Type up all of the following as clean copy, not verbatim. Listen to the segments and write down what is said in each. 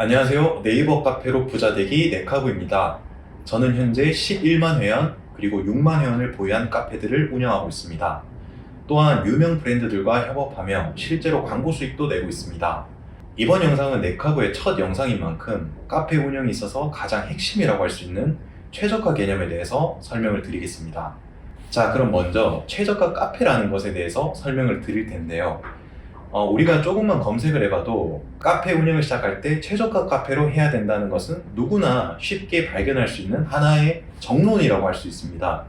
안녕하세요. 네이버 카페로 부자되기 네카구입니다. 저는 현재 11만 회원 그리고 6만 회원을 보유한 카페들을 운영하고 있습니다. 또한 유명 브랜드들과 협업하며 실제로 광고 수익도 내고 있습니다. 이번 영상은 네카구의 첫 영상인 만큼 카페 운영에 있어서 가장 핵심이라고 할 수 있는 최저가 개념에 대해서 설명을 드리겠습니다. 자, 그럼 먼저 최저가 카페라는 것에 대해서 설명을 드릴 텐데요. 우리가 조금만 검색을 해봐도 카페 운영을 시작할 때 최저가 카페로 해야 된다는 것은 누구나 쉽게 발견할 수 있는 하나의 정론이라고 할 수 있습니다.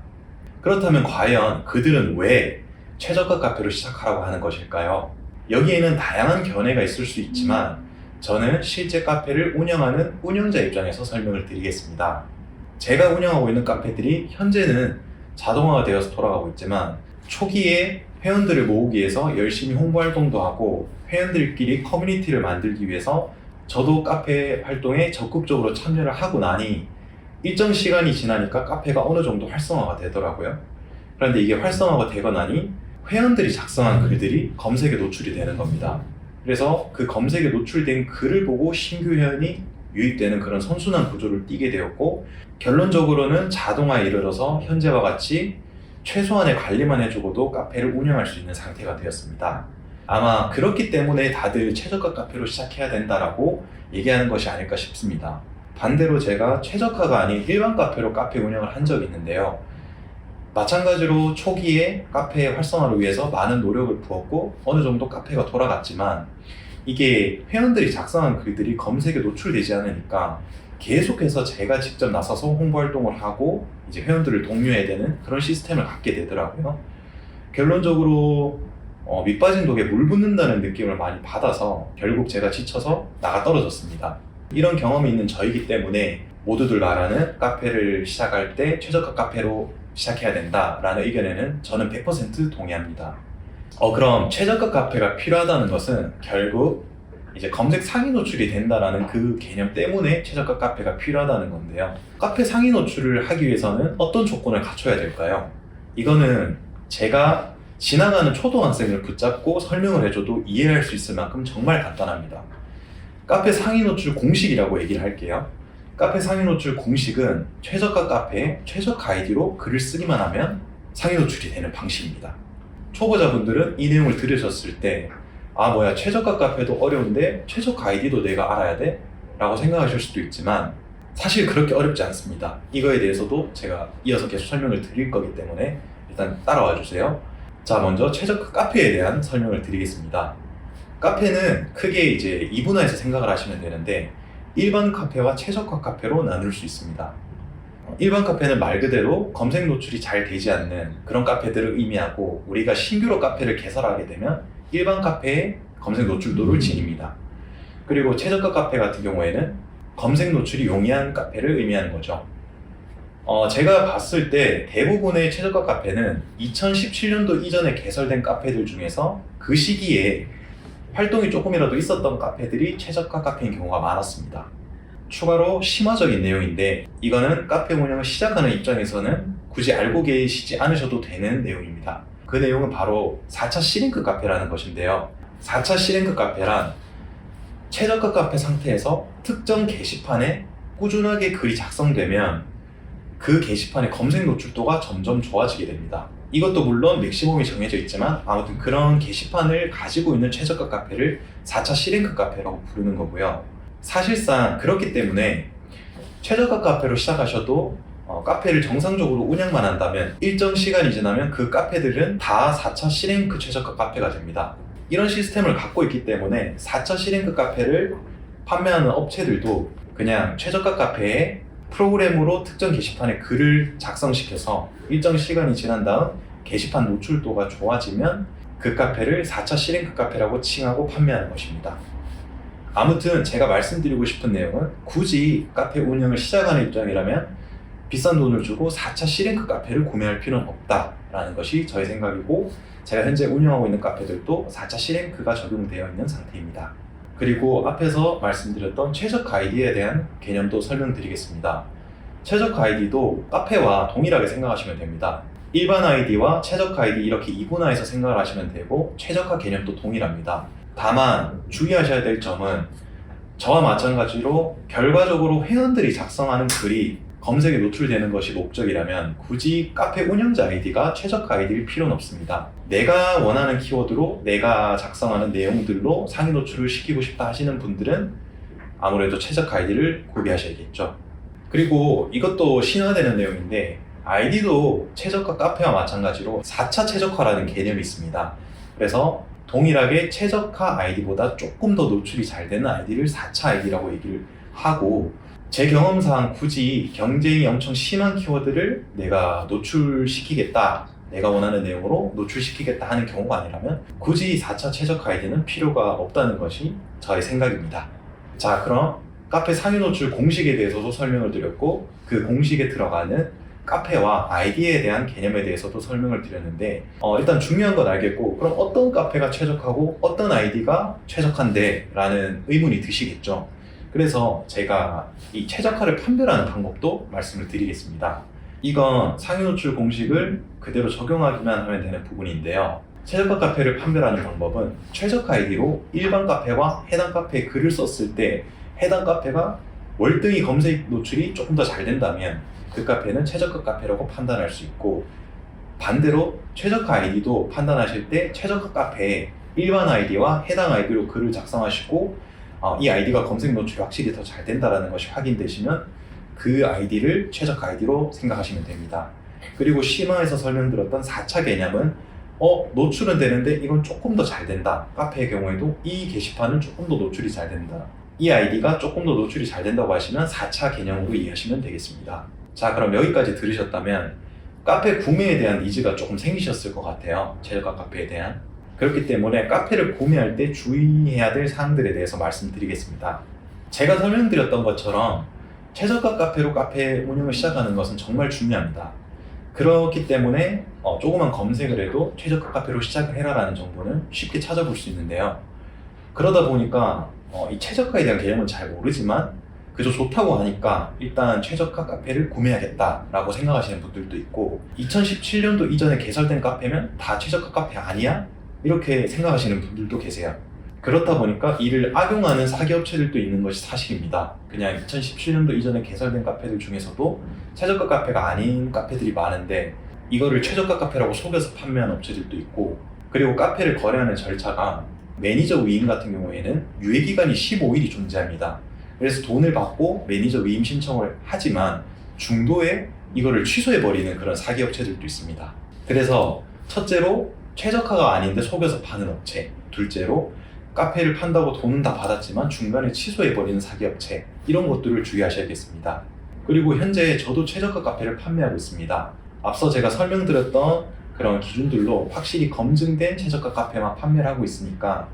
그렇다면 과연 그들은 왜 최저가 카페로 시작하라고 하는 것일까요? 여기에는 다양한 견해가 있을 수 있지만 저는 실제 카페를 운영하는 운영자 입장에서 설명을 드리겠습니다. 제가 운영하고 있는 카페들이 현재는 자동화가 되어서 돌아가고 있지만 초기에 회원들을 모으기 위해서 열심히 홍보 활동도 하고 회원들끼리 커뮤니티를 만들기 위해서 저도 카페 활동에 적극적으로 참여를 하고 나니 일정 시간이 지나니까 카페가 어느 정도 활성화가 되더라고요. 그런데 이게 활성화가 되고 나니 회원들이 작성한 글들이 검색에 노출이 되는 겁니다. 그래서 그 검색에 노출된 글을 보고 신규 회원이 유입되는 그런 선순환 구조를 띠게 되었고, 결론적으로는 자동화에 이르러서 현재와 같이 최소한의 관리만 해주고도 카페를 운영할 수 있는 상태가 되었습니다. 아마 그렇기 때문에 다들 최저가 카페로 시작해야 된다라고 얘기하는 것이 아닐까 싶습니다. 반대로 제가 최저가가 아닌 일반 카페로 카페 운영을 한 적이 있는데요. 마찬가지로 초기에 카페의 활성화를 위해서 많은 노력을 부었고 어느 정도 카페가 돌아갔지만 이게 회원들이 작성한 글들이 검색에 노출되지 않으니까 계속해서 제가 직접 나서서 홍보 활동을 하고 이제 회원들을 독려해야 되는 그런 시스템을 갖게 되더라고요. 결론적으로 밑 빠진 독에 물 붓는다는 느낌을 많이 받아서 결국 제가 지쳐서 나가 떨어졌습니다. 이런 경험이 있는 저이기 때문에 모두들 말하는 카페를 시작할 때 최저가 카페로 시작해야 된다라는 의견에는 저는 100% 동의합니다. 그럼 최저가 카페가 필요하다는 것은 결국 이제 검색 상위 노출이 된다라는 그 개념 때문에 최저가 카페가 필요하다는 건데요. 카페 상위 노출을 하기 위해서는 어떤 조건을 갖춰야 될까요? 이거는 제가 지나가는 초등학생을 붙잡고 설명을 해줘도 이해할 수 있을 만큼 정말 간단합니다. 카페 상위 노출 공식이라고 얘기를 할게요. 카페 상위 노출 공식은 최저가 카페에 최저가 아이디로 글을 쓰기만 하면 상위 노출이 되는 방식입니다. 초보자분들은 이 내용을 들으셨을 때 뭐야, 최저가 카페도 어려운데 최저가 아이디도 내가 알아야 돼? 라고 생각하실 수도 있지만 사실 그렇게 어렵지 않습니다. 이거에 대해서도 제가 이어서 계속 설명을 드릴 거기 때문에 일단 따라와 주세요. 자, 먼저 최저가 카페에 대한 설명을 드리겠습니다. 카페는 크게 이제 이분화해서 생각을 하시면 되는데 일반 카페와 최저가 카페로 나눌 수 있습니다. 일반 카페는 말 그대로 검색 노출이 잘 되지 않는 그런 카페들을 의미하고, 우리가 신규로 카페를 개설하게 되면 일반 카페의 검색 노출도를 지닙니다. 그리고 최저가 카페 같은 경우에는 검색 노출이 용이한 카페를 의미하는 거죠. 제가 봤을 때 대부분의 최저가 카페는 2017년도 이전에 개설된 카페들 중에서 그 시기에 활동이 조금이라도 있었던 카페들이 최저가 카페인 경우가 많았습니다. 추가로 심화적인 내용인데 이거는 카페 운영을 시작하는 입장에서는 굳이 알고 계시지 않으셔도 되는 내용입니다. 그 내용은 바로 4차 C링크 카페라는 것인데요. 4차 C링크 카페란 최저가 카페 상태에서 특정 게시판에 꾸준하게 글이 작성되면 그 게시판의 검색 노출도가 점점 좋아지게 됩니다. 이것도 물론 맥시멈이 정해져 있지만 아무튼 그런 게시판을 가지고 있는 최저가 카페를 4차 C링크 카페라고 부르는 거고요. 사실상 그렇기 때문에 최저가 카페로 시작하셔도 카페를 정상적으로 운영만 한다면 일정 시간이 지나면 그 카페들은 다 4차 C랭크 최저가 카페가 됩니다. 이런 시스템을 갖고 있기 때문에 4차 C랭크 카페를 판매하는 업체들도 그냥 최저가 카페에 프로그램으로 특정 게시판에 글을 작성시켜서 일정 시간이 지난 다음 게시판 노출도가 좋아지면 그 카페를 4차 C랭크 카페라고 칭하고 판매하는 것입니다. 아무튼 제가 말씀드리고 싶은 내용은 굳이 카페 운영을 시작하는 입장이라면 비싼 돈을 주고 4차 C랭크 카페를 구매할 필요는 없다라는 것이 저의 생각이고, 제가 현재 운영하고 있는 카페들도 4차 C랭크가 적용되어 있는 상태입니다. 그리고 앞에서 말씀드렸던 최저가 아이디에 대한 개념도 설명드리겠습니다. 최저가 아이디도 카페와 동일하게 생각하시면 됩니다. 일반 아이디와 최저가 아이디 이렇게 이분화해서 생각을 하시면 되고 최저가 개념도 동일합니다. 다만 주의하셔야 될 점은 저와 마찬가지로 결과적으로 회원들이 작성하는 글이 검색에 노출되는 것이 목적이라면 굳이 카페 운영자 아이디가 최적화 아이디일 필요는 없습니다. 내가 원하는 키워드로 내가 작성하는 내용들로 상위 노출을 시키고 싶다 하시는 분들은 아무래도 최적화 아이디를 구비하셔야겠죠. 그리고 이것도 신화되는 내용인데 아이디도 최저가 카페와 마찬가지로 4차 최적화라는 개념이 있습니다. 그래서 동일하게 최적화 아이디보다 조금 더 노출이 잘 되는 아이디를 4차 아이디라고 얘기를 하고, 제 경험상 굳이 경쟁이 엄청 심한 키워드를 내가 노출시키겠다, 내가 원하는 내용으로 노출시키겠다 하는 경우가 아니라면 굳이 4차 최적화 아이디는 필요가 없다는 것이 저의 생각입니다. 자, 그럼 카페 상위 노출 공식에 대해서도 설명을 드렸고, 그 공식에 들어가는 카페와 아이디에 대한 개념에 대해서도 설명을 드렸는데, 일단 중요한 건 알겠고, 그럼 어떤 카페가 최적화고 어떤 아이디가 최적화인데? 라는 의문이 드시겠죠. 그래서 제가 이 최적화를 판별하는 방법도 말씀을 드리겠습니다. 이건 상위 노출 공식을 그대로 적용하기만 하면 되는 부분인데요. 최저가 카페를 판별하는 방법은 최저가 아이디로 일반 카페와 해당 카페에 글을 썼을 때 해당 카페가 월등히 검색 노출이 조금 더 잘 된다면 그 카페는 최저가 카페라고 판단할 수 있고, 반대로 최저가 아이디도 판단하실 때 최저가 카페에 일반 아이디와 해당 아이디로 글을 작성하시고 이 아이디가 검색 노출이 확실히 더 잘 된다는 것이 확인되시면 그 아이디를 최저가 아이디로 생각하시면 됩니다. 그리고 심화에서 설명드렸던 4차 개념은 노출은 되는데 이건 조금 더 잘 된다. 카페의 경우에도 이 게시판은 조금 더 노출이 잘 된다. 이 아이디가 조금 더 노출이 잘 된다고 하시면 4차 개념으로 이해하시면 되겠습니다. 자, 그럼 여기까지 들으셨다면 카페 구매에 대한 니즈가 조금 생기셨을 것 같아요. 최저가 카페에 대한. 그렇기 때문에 카페를 구매할 때 주의해야 될 사항들에 대해서 말씀드리겠습니다. 제가 설명드렸던 것처럼 최저가 카페로 카페 운영을 시작하는 것은 정말 중요합니다. 그렇기 때문에 조그만 검색을 해도 최저가 카페로 시작을 해라라는 정보는 쉽게 찾아볼 수 있는데요. 그러다 보니까 이 최저가에 대한 개념은 잘 모르지만 그저 좋다고 하니까 일단 최저가 카페를 구매하겠다라고 생각하시는 분들도 있고, 2017년도 이전에 개설된 카페면 다 최저가 카페 아니야? 이렇게 생각하시는 분들도 계세요. 그렇다 보니까 이를 악용하는 사기업체들도 있는 것이 사실입니다. 그냥 2017년도 이전에 개설된 카페들 중에서도 최저가 카페가 아닌 카페들이 많은데 이거를 최저가 카페라고 속여서 판매하는 업체들도 있고, 그리고 카페를 거래하는 절차가 매니저 위임 같은 경우에는 유예기간이 15일이 존재합니다. 그래서 돈을 받고 매니저 위임 신청을 하지만 중도에 이거를 취소해버리는 그런 사기업체들도 있습니다. 그래서 첫째로 최저가가 아닌데 속여서 파는 업체, 둘째로 카페를 판다고 돈은 다 받았지만 중간에 취소해버리는 사기업체, 이런 것들을 주의하셔야겠습니다. 그리고 현재 저도 최저가 카페를 판매하고 있습니다. 앞서 제가 설명드렸던 그런 기준들로 확실히 검증된 최저가 카페만 판매를 하고 있으니까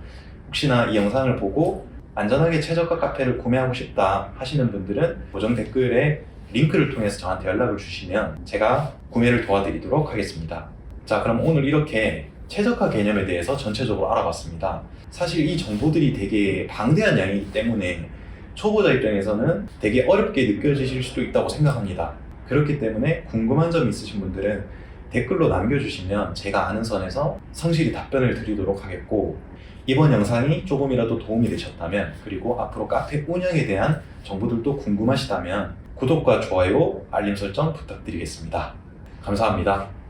혹시나 이 영상을 보고 안전하게 최저가 카페를 구매하고 싶다 하시는 분들은 고정 댓글에 링크를 통해서 저한테 연락을 주시면 제가 구매를 도와드리도록 하겠습니다. 자, 그럼 오늘 이렇게 최저가 개념에 대해서 전체적으로 알아봤습니다. 사실 이 정보들이 되게 방대한 양이기 때문에 초보자 입장에서는 되게 어렵게 느껴지실 수도 있다고 생각합니다. 그렇기 때문에 궁금한 점 있으신 분들은 댓글로 남겨주시면 제가 아는 선에서 성실히 답변을 드리도록 하겠고, 이번 영상이 조금이라도 도움이 되셨다면, 그리고 앞으로 카페 운영에 대한 정보들도 궁금하시다면 구독과 좋아요, 알림 설정 부탁드리겠습니다. 감사합니다.